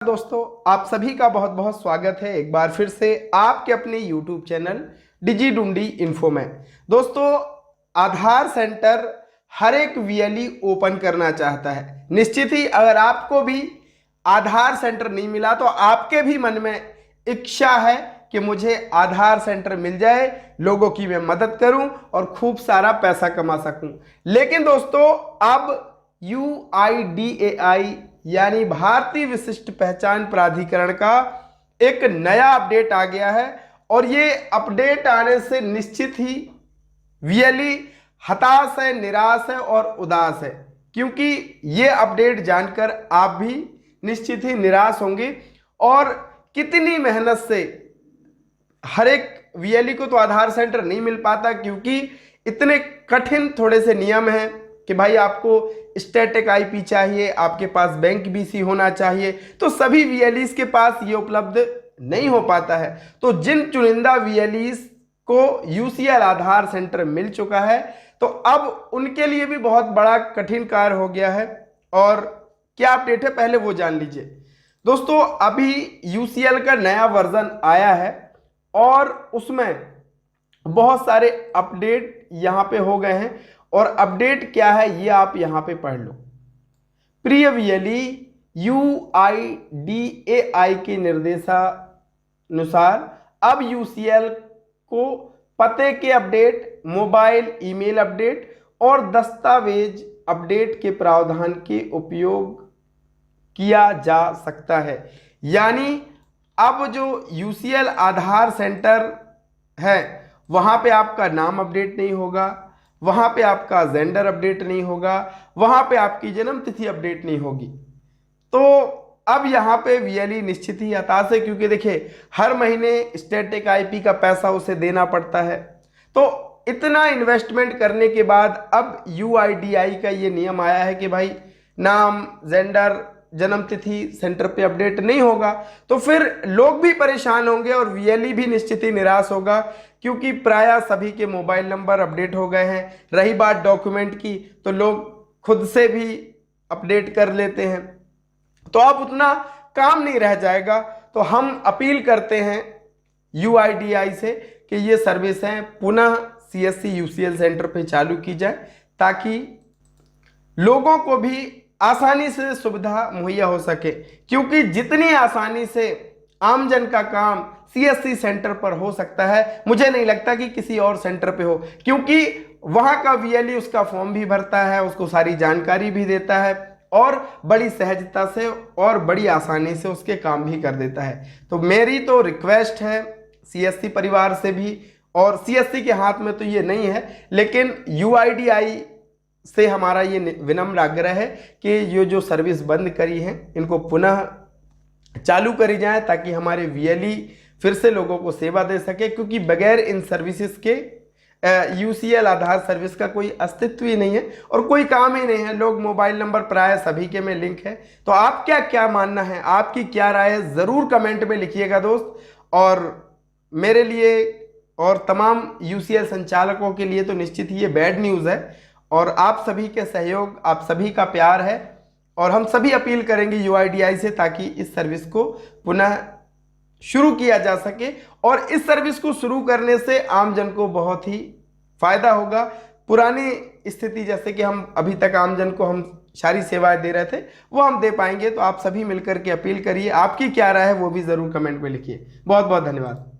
दोस्तों, आप सभी का बहुत बहुत स्वागत है एक बार फिर से आपके अपने YouTube चैनल डिजी डूंडी इन्फो में। दोस्तों, आधार सेंटर हर एक वीएलई ओपन करना चाहता है। निश्चित ही अगर आपको भी आधार सेंटर नहीं मिला तो आपके भी मन में इच्छा है कि मुझे आधार सेंटर मिल जाए, लोगों की मैं मदद करूं और खूब सारा पैसा कमा सकूं। लेकिन दोस्तों, अब UIDAI यानी भारतीय विशिष्ट पहचान प्राधिकरण का एक नया अपडेट आ गया है और ये अपडेट आने से निश्चित ही वीएलई हताश है, निराश है और उदास है, क्योंकि ये अपडेट जानकर आप भी निश्चित ही निराश होंगे। और कितनी मेहनत से हर एक वीएलई को तो आधार सेंटर नहीं मिल पाता, क्योंकि इतने कठिन थोड़े से नियम हैं कि भाई आपको स्टैटिक आईपी चाहिए, आपके पास बैंक बीसी होना चाहिए, तो सभी वीएलईज के पास ये उपलब्ध नहीं हो पाता है। तो जिन चुनिंदा वीएलईज को यूसीएल आधार सेंटर मिल चुका है, तो अब उनके लिए भी बहुत बड़ा कठिन कार्य हो गया है। और क्या अपडेट है पहले वो जान लीजिए। दोस्तों, अभी यूसीएल का नया वर्जन आया है और उसमें बहुत सारे अपडेट यहाँ पे हो गए हैं। और अपडेट क्या है ये आप यहां पे पढ़ लो। प्रिय वीएलई, UIDAI के निर्देशानुसार अब यूसीएल को पते के अपडेट, मोबाइल ईमेल अपडेट और दस्तावेज अपडेट के प्रावधान के उपयोग किया जा सकता है। यानी अब जो यूसीएल आधार सेंटर है वहां पे आपका नाम अपडेट नहीं होगा, वहां पे आपका जेंडर अपडेट नहीं होगा, वहां पे आपकी जन्म तिथि अपडेट नहीं होगी। तो अब यहां पे वीएलई निश्चित ही हताश है, क्योंकि देखिए हर महीने स्टैटिक आईपी का पैसा उसे देना पड़ता है। तो इतना इन्वेस्टमेंट करने के बाद अब UIDAI का ये नियम आया है कि भाई नाम, जेंडर, जन्म तिथि सेंटर पे अपडेट नहीं होगा, तो फिर लोग भी परेशान होंगे और वीएलई भी निश्चित ही निराश होगा, क्योंकि प्रायः सभी के मोबाइल नंबर अपडेट हो गए हैं। रही बात डॉक्यूमेंट की, तो लोग खुद से भी अपडेट कर लेते हैं, तो अब उतना काम नहीं रह जाएगा। तो हम अपील करते हैं UIDAI से कि ये सर्विसें पुनः CSC UCL सेंटर पे चालू की जाए, ताकि लोगों को भी आसानी से सुविधा मुहैया हो सके। क्योंकि जितनी आसानी से आमजन का काम CSC सेंटर पर हो सकता है, मुझे नहीं लगता कि किसी और सेंटर पे हो, क्योंकि वहां का वीएलई उसका फॉर्म भी भरता है, उसको सारी जानकारी भी देता है और बड़ी सहजता से और बड़ी आसानी से उसके काम भी कर देता है। तो मेरी तो रिक्वेस्ट है CSC परिवार से भी, और CSC के हाथ में तो ये नहीं है, लेकिन UIDAI से हमारा ये विनम्र आग्रह है कि ये जो सर्विस बंद करी है इनको पुनः चालू करी जाए, ताकि हमारे वीएलई फिर से लोगों को सेवा दे सके। क्योंकि बगैर इन सर्विसेज के UCL आधार सर्विस का कोई अस्तित्व ही नहीं है और कोई काम ही नहीं है। लोग मोबाइल नंबर प्राय सभी के में लिंक है। तो आप क्या मानना है, आपकी क्या राय है, ज़रूर कमेंट में लिखिएगा दोस्त। और मेरे लिए और तमाम UCL संचालकों के लिए तो निश्चित ही ये बैड न्यूज़ है, और आप सभी के सहयोग, आप सभी का प्यार है, और हम सभी अपील करेंगे UIDAI से, ताकि इस सर्विस को पुनः शुरू किया जा सके। और इस सर्विस को शुरू करने से आमजन को बहुत ही फायदा होगा। पुरानी स्थिति जैसे कि हम अभी तक आमजन को हम सारी सेवाएं दे रहे थे, वो हम दे पाएंगे। तो आप सभी मिलकर के अपील करिए। आपकी क्या राय है वो भी ज़रूर कमेंट में लिखिए। बहुत बहुत धन्यवाद।